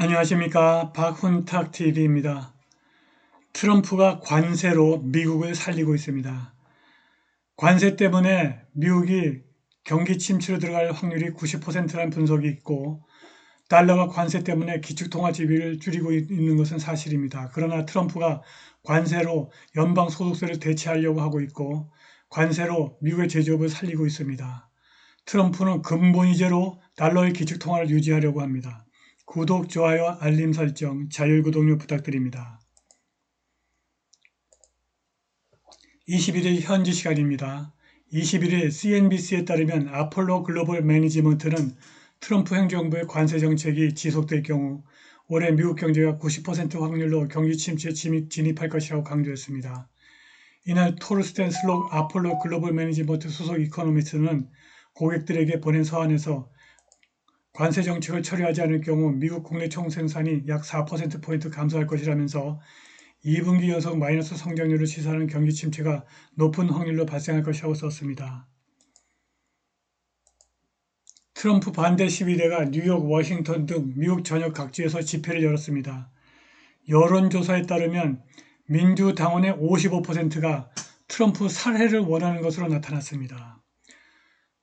안녕하십니까. 박훈탁TV입니다. 트럼프가 관세로 미국을 살리고 있습니다. 관세 때문에 미국이 경기 침체로 들어갈 확률이 90%라는 분석이 있고 달러가 관세 때문에 기축통화 지위를 줄이고 있는 것은 사실입니다. 그러나 트럼프가 관세로 연방소득세를 대체하려고 하고 있고 관세로 미국의 제조업을 살리고 있습니다. 트럼프는 근본이제로 달러의 기축통화를 유지하려고 합니다. 구독, 좋아요, 알림 설정, 자율구독료 부탁드립니다. 21일 현지 시간입니다. 21일 CNBC에 따르면 아폴로 글로벌 매니지먼트는 트럼프 행정부의 관세 정책이 지속될 경우 올해 미국 경제가 90% 확률로 경기 침체에 진입할 것이라고 강조했습니다. 이날 토르스텐 슬록 아폴로 글로벌 매니지먼트 소속 이코노미스트는 고객들에게 보낸 서한에서 관세 정책을 처리하지 않을 경우 미국 국내 총생산이 약 4%포인트 감소할 것이라면서 2분기 연속 마이너스 성장률을 시사하는 경기 침체가 높은 확률로 발생할 것이라고 썼습니다. 트럼프 반대 시위대가 뉴욕, 워싱턴 등 미국 전역 각지에서 집회를 열었습니다. 여론조사에 따르면 민주당원의 55%가 트럼프 살해를 원하는 것으로 나타났습니다.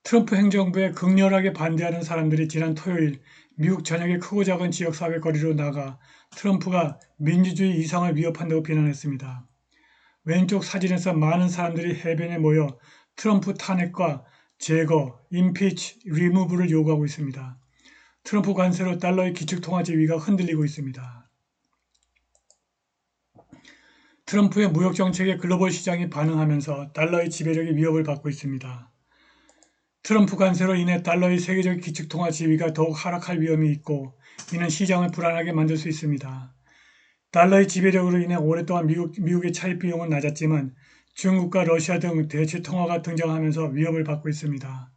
트럼프 행정부에 극렬하게 반대하는 사람들이 지난 토요일 미국 전역의 크고 작은 지역사회 거리로 나가 트럼프가 민주주의 이상을 위협한다고 비난했습니다. 왼쪽 사진에서 많은 사람들이 해변에 모여 트럼프 탄핵과 제거, 임피치, 리무브를 요구하고 있습니다. 트럼프 관세로 달러의 기축통화 지위가 흔들리고 있습니다. 트럼프의 무역 정책에 글로벌 시장이 반응하면서 달러의 지배력이 위협을 받고 있습니다. 트럼프 관세로 인해 달러의 세계적 기축통화 지위가 더욱 하락할 위험이 있고 이는 시장을 불안하게 만들 수 있습니다. 달러의 지배력으로 인해 오랫동안 미국의 차입 비용은 낮았지만 중국과 러시아 등 대체 통화가 등장하면서 위협을 받고 있습니다.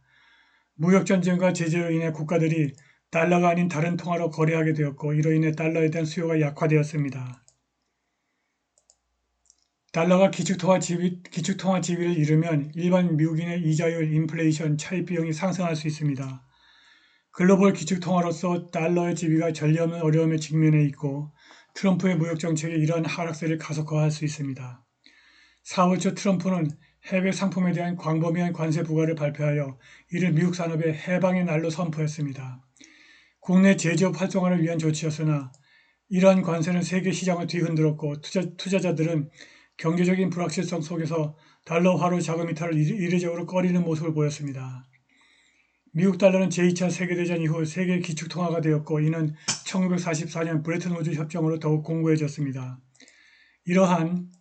무역전쟁과 제재로 인해 국가들이 달러가 아닌 다른 통화로 거래하게 되었고 이로 인해 달러에 대한 수요가 약화되었습니다. 달러가 기축통화 지위를 이루면 일반 미국인의 이자율, 인플레이션, 차입 비용이 상승할 수 있습니다. 글로벌 기축통화로서 달러의 지위가 전례없는 어려움에 직면해 있고 트럼프의 무역정책이 이러한 하락세를 가속화할 수 있습니다. 4월 초 트럼프는 해외 상품에 대한 광범위한 관세 부과를 발표하여 이를 미국 산업의 해방의 날로 선포했습니다. 국내 제조업 활성화를 위한 조치였으나 이러한 관세는 세계 시장을 뒤흔들었고 투자자들은 경제적인 불확실성 속에서 달러화로 자금 이탈을 이례적으로 꺼리는 모습을 보였습니다. 미국 달러는 제2차 세계대전 이후 세계 기축통화가 되었고 이는 1944년 브레튼 우드 협정으로 더욱 공고해졌습니다. 이러한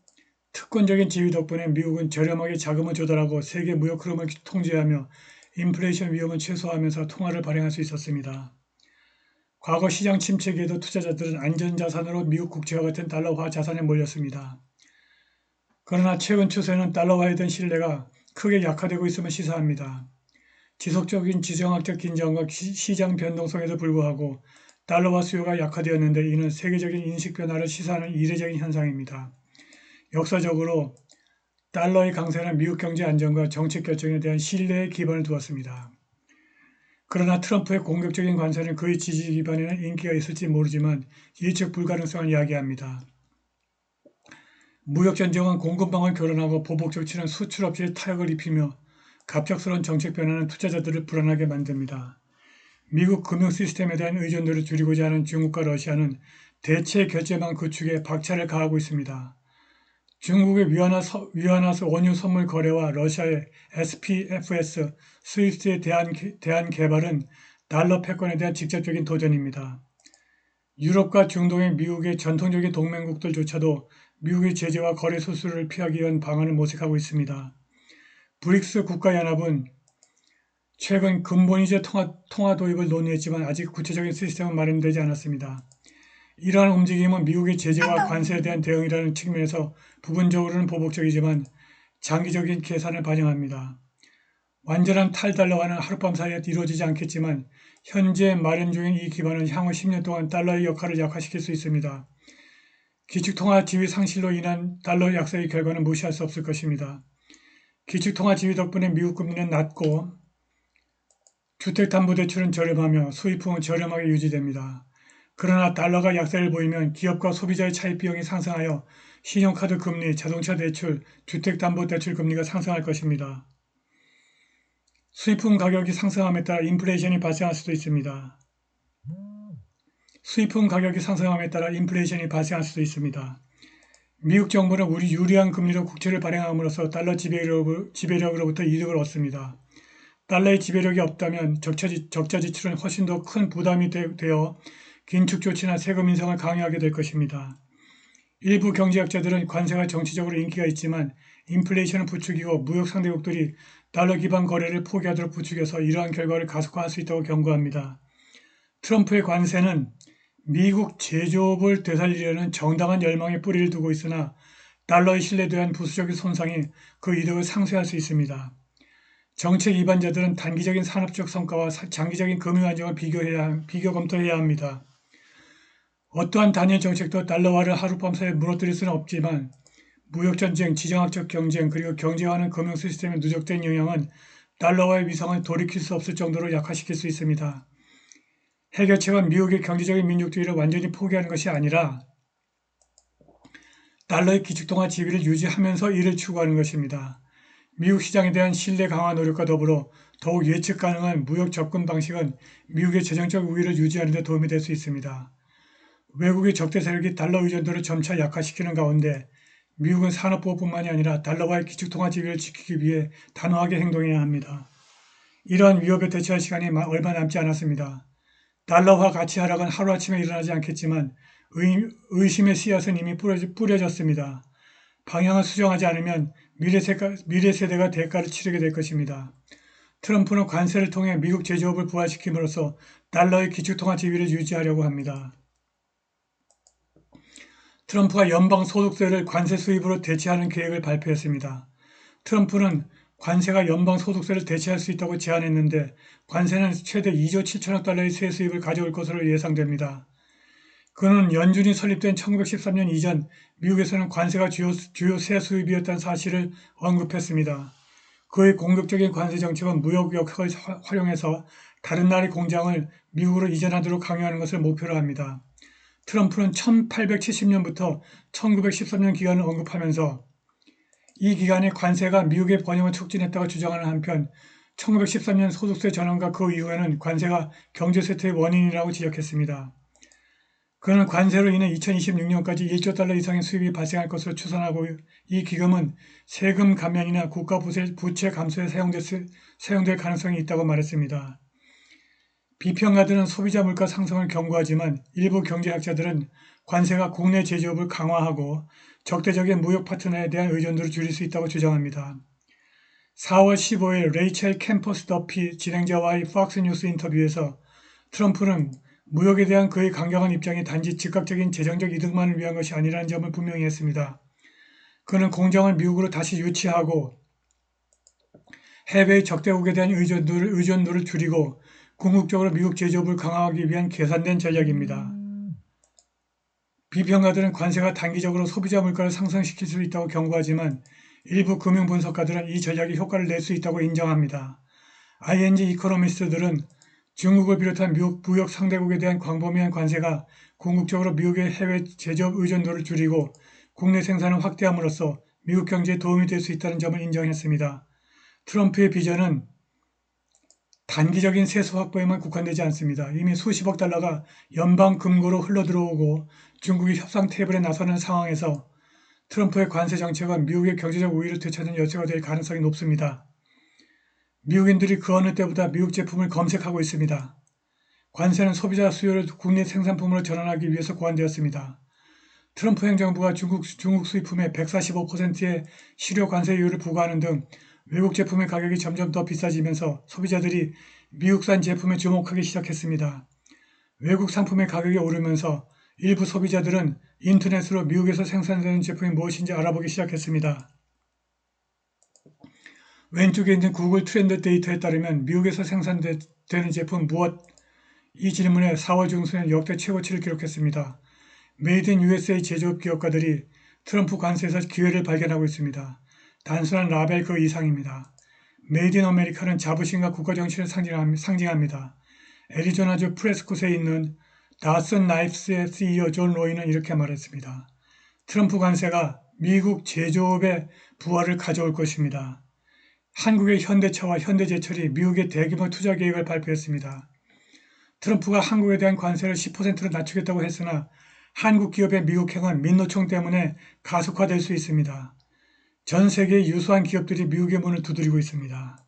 특권적인 지위 덕분에 미국은 저렴하게 자금을 조달하고 세계 무역 흐름을 통제하며 인플레이션 위험을 최소화하면서 통화를 발행할 수 있었습니다. 과거 시장 침체기에도 투자자들은 안전자산으로 미국 국채와 같은 달러화 자산에 몰렸습니다. 그러나 최근 추세는 달러화에 대한 신뢰가 크게 약화되고 있음을 시사합니다. 지속적인 지정학적 긴장과 시장 변동성에도 불구하고 달러화 수요가 약화되었는데 이는 세계적인 인식 변화를 시사하는 이례적인 현상입니다. 역사적으로 달러의 강세는 미국 경제 안정과 정책 결정에 대한 신뢰에 기반을 두었습니다. 그러나 트럼프의 공격적인 관세는 그의 지지 기반에는 인기가 있을지 모르지만 예측 불가능성을 야기합니다. 무역전쟁은 공급망을 교란하고 보복 조치는 수출업체에 타격을 입히며 갑작스러운 정책 변화는 투자자들을 불안하게 만듭니다. 미국 금융 시스템에 대한 의존도를 줄이고자 하는 중국과 러시아는 대체 결제망 구축에 박차를 가하고 있습니다. 중국의 위안화 원유 선물 거래와 러시아의 SPFS, 스위프트에 대한 개발은 달러 패권에 대한 직접적인 도전입니다. 유럽과 중동의 미국의 전통적인 동맹국들조차도 미국의 제재와 거래 수수료를 피하기 위한 방안을 모색하고 있습니다. 브릭스 국가연합은 최근 근본이제 통화 도입을 논의했지만 아직 구체적인 시스템은 마련되지 않았습니다. 이러한 움직임은 미국의 제재와 관세에 대한 대응이라는 측면에서 부분적으로는 보복적이지만 장기적인 계산을 반영합니다. 완전한 탈달러화는 하룻밤 사이에 이루어지지 않겠지만 현재 마련 중인 이 기반은 향후 10년 동안 달러의 역할을 약화시킬 수 있습니다. 기축통화 지위 상실로 인한 달러 약세의 결과는 무시할 수 없을 것입니다. 기축통화 지위 덕분에 미국 금리는 낮고 주택담보대출은 저렴하며 수입품은 저렴하게 유지됩니다. 그러나 달러가 약세를 보이면 기업과 소비자의 차입 비용이 상승하여 신용카드 금리, 자동차 대출, 주택담보대출 금리가 상승할 것입니다. 수입품 가격이 상승함에 따라 인플레이션이 발생할 수도 있습니다. 수입품 가격이 상승함에 따라 인플레이션이 발생할 수도 있습니다. 미국 정부는 우리 유리한 금리로 국채를 발행함으로써 달러 지배력으로부터 이득을 얻습니다. 달러의 지배력이 없다면 적자 지출은 훨씬 더 큰 부담이 되어 긴축 조치나 세금 인상을 강요하게 될 것입니다. 일부 경제학자들은 관세가 정치적으로 인기가 있지만 인플레이션을 부추기고 무역 상대국들이 달러 기반 거래를 포기하도록 부추겨서 이러한 결과를 가속화할 수 있다고 경고합니다. 트럼프의 관세는 미국 제조업을 되살리려는 정당한 열망에 뿌리를 두고 있으나 달러의 신뢰에 대한 부수적인 손상이 그 이득을 상쇄할 수 있습니다. 정책 위반자들은 단기적인 산업적 성과와 장기적인 금융 안정을 비교 검토해야 합니다. 어떠한 단일 정책도 달러화를 하룻밤 사이에 무너뜨릴 수는 없지만 무역전쟁, 지정학적 경쟁, 그리고 경제화하는 금융 시스템의 누적된 영향은 달러화의 위상을 돌이킬 수 없을 정도로 약화시킬 수 있습니다. 해결책은 미국의 경제적인 민족주의를 완전히 포기하는 것이 아니라 달러의 기축통화 지위를 유지하면서 이를 추구하는 것입니다. 미국 시장에 대한 신뢰 강화 노력과 더불어 더욱 예측 가능한 무역 접근 방식은 미국의 재정적 우위를 유지하는 데 도움이 될 수 있습니다. 외국의 적대 세력이 달러 의존도를 점차 약화시키는 가운데 미국은 산업보호뿐만이 아니라 달러와의 기축통화 지위를 지키기 위해 단호하게 행동해야 합니다. 이러한 위협에 대처할 시간이 얼마 남지 않았습니다. 달러화 가치 하락은 하루아침에 일어나지 않겠지만 의심의 씨앗은 이미 뿌려졌습니다. 방향을 수정하지 않으면 미래 세대가 대가를 치르게 될 것입니다. 트럼프는 관세를 통해 미국 제조업을 부활시킴으로써 달러의 기축통화 지위를 유지하려고 합니다. 트럼프가 연방소득세를 관세 수입으로 대체하는 계획을 발표했습니다. 트럼프는 관세가 연방소득세를 대체할 수 있다고 제안했는데 관세는 최대 2조 7천억 달러의 세 수입을 가져올 것으로 예상됩니다. 그는 연준이 설립된 1913년 이전 미국에서는 관세가 주요 세 수입이었다는 사실을 언급했습니다. 그의 공격적인 관세 정책은 무역 역학을 활용해서 다른 나라의 공장을 미국으로 이전하도록 강요하는 것을 목표로 합니다. 트럼프는 1870년부터 1913년 기간을 언급하면서 이 기간에 관세가 미국의 번영을 촉진했다고 주장하는 한편 1913년 소득세 전환과 그 이후에는 관세가 경제 쇠퇴의 원인이라고 지적했습니다. 그는 관세로 인해 2026년까지 1조 달러 이상의 수입이 발생할 것으로 추산하고 이 기금은 세금 감면이나 국가 부채 감소에 사용될 가능성이 있다고 말했습니다. 비평가들은 소비자 물가 상승을 경고하지만 일부 경제학자들은 관세가 국내 제조업을 강화하고 적대적인 무역 파트너에 대한 의존도를 줄일 수 있다고 주장합니다. 4월 15일 레이첼 캠퍼스 더피 진행자와의 폭스뉴스 인터뷰에서 트럼프는 무역에 대한 그의 강경한 입장이 단지 즉각적인 재정적 이득만을 위한 것이 아니라는 점을 분명히 했습니다. 그는 공장을 미국으로 다시 유치하고 해외의 적대국에 대한 의존도를 줄이고 궁극적으로 미국 제조업을 강화하기 위한 계산된 전략입니다. 비평가들은 관세가 단기적으로 소비자 물가를 상승시킬 수 있다고 경고하지만 일부 금융 분석가들은 이 전략이 효과를 낼 수 있다고 인정합니다. ING 이코노미스트들은 중국을 비롯한 무역 상대국에 대한 광범위한 관세가 궁극적으로 미국의 해외 제조업 의존도를 줄이고 국내 생산을 확대함으로써 미국 경제에 도움이 될 수 있다는 점을 인정했습니다. 트럼프의 비전은 단기적인 세수 확보에만 국한되지 않습니다. 이미 수십억 달러가 연방 금고로 흘러들어오고 중국이 협상 테이블에 나서는 상황에서 트럼프의 관세 정책은 미국의 경제적 우위를 되찾는 열쇠가 될 가능성이 높습니다. 미국인들이 그 어느 때보다 미국 제품을 검색하고 있습니다. 관세는 소비자 수요를 국내 생산품으로 전환하기 위해서 고안되었습니다. 트럼프 행정부가 중국 수입품의 145%의 실효 관세율을 부과하는 등 외국 제품의 가격이 점점 더 비싸지면서 소비자들이 미국산 제품에 주목하기 시작했습니다. 외국 상품의 가격이 오르면서 일부 소비자들은 인터넷으로 미국에서 생산되는 제품이 무엇인지 알아보기 시작했습니다. 왼쪽에 있는 구글 트렌드 데이터에 따르면 미국에서 생산되는 제품 무엇? 이 질문에 4월 중순에 역대 최고치를 기록했습니다. 메이드 인 USA 제조업 기업가들이 트럼프 관세에서 기회를 발견하고 있습니다. 단순한 라벨 그 이상입니다. 메이드 인 아메리카는 자부심과 국가 정신을 상징합니다. 애리조나주 프레스콧에 있는 다슨 나이프스의 CEO 존 로이는 이렇게 말했습니다. 트럼프 관세가 미국 제조업의 부활을 가져올 것입니다. 한국의 현대차와 현대제철이 미국의 대규모 투자 계획을 발표했습니다. 트럼프가 한국에 대한 관세를 10%로 낮추겠다고 했으나 한국 기업의 미국행은 민노총 때문에 가속화될 수 있습니다. 전 세계의 유수한 기업들이 미국의 문을 두드리고 있습니다.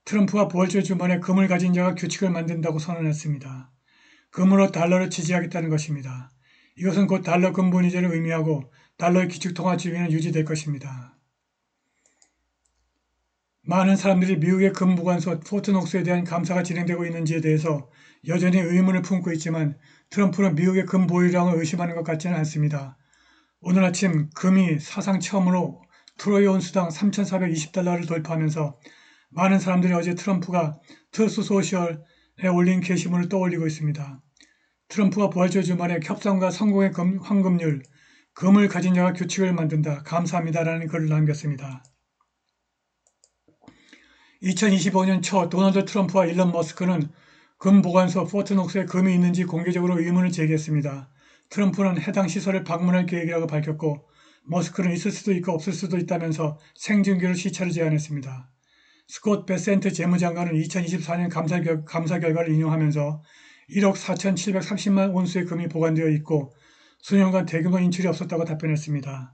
트럼프가 부활절 주말에 금을 가진 자가 규칙을 만든다고 선언했습니다. 금으로 달러를 지지하겠다는 것입니다. 이것은 곧 달러 근본이자를 의미하고 달러의 기축통화 지위는 유지될 것입니다. 많은 사람들이 미국의 금 보관소 포트녹스에 대한 감사가 진행되고 있는지에 대해서 여전히 의문을 품고 있지만 트럼프는 미국의 금 보유량을 의심하는 것 같지는 않습니다. 오늘 아침 금이 사상 처음으로 트로이 온수당 3,420달러를 돌파하면서 많은 사람들이 어제 트럼프가 트루스 소셜에 올린 게시물을 떠올리고 있습니다. 트럼프가 부활절 주말에 협상과 성공의 황금률, 금을 가진 자가 규칙을 만든다. 감사합니다라는 글을 남겼습니다. 2025년 초 도널드 트럼프와 일론 머스크는 금 보관소 포트녹스에 금이 있는지 공개적으로 의문을 제기했습니다. 트럼프는 해당 시설을 방문할 계획이라고 밝혔고 머스크는 있을 수도 있고 없을 수도 있다면서 생중계로 시찰을 제안했습니다. 스콧 베센트 재무장관은 2024년 감사 결과를 인용하면서 1억 4,730만 온수의 금이 보관되어 있고 수년간 대규모 인출이 없었다고 답변했습니다.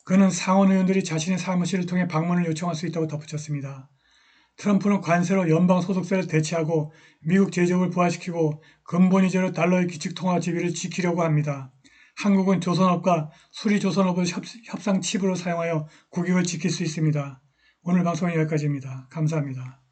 그는 상원 의원들이 자신의 사무실을 통해 방문을 요청할 수 있다고 덧붙였습니다. 트럼프는 관세로 연방 소득세를 대체하고 미국 제조업을 부활시키고 근본이자로 달러의 기축통화 지위를 지키려고 합니다. 한국은 조선업과 수리조선업을 협상 칩으로 사용하여 국익을 지킬 수 있습니다. 오늘 방송은 여기까지입니다. 감사합니다.